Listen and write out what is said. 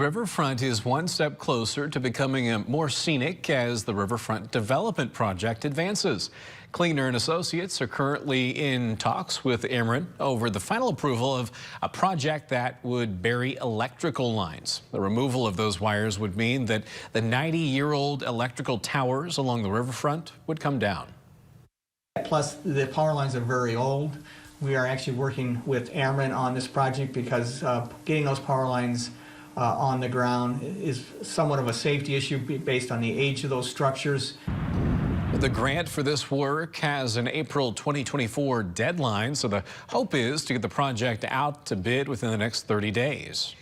Riverfront is one step closer to becoming more scenic as the Riverfront development project advances. Cleaner and Associates are currently in talks with Ameren over the final approval of a project that would bury electrical lines. The removal of those wires would mean that the 90-year-old electrical towers along the riverfront would come down. Plus, the power lines are very old. We are actually working with Ameren on this project because getting those power lines on the ground is somewhat of a safety issue based on the age of those structures. The grant for this work has an April 2024 deadline, so the hope is to get the project out to bid within the next 30 days.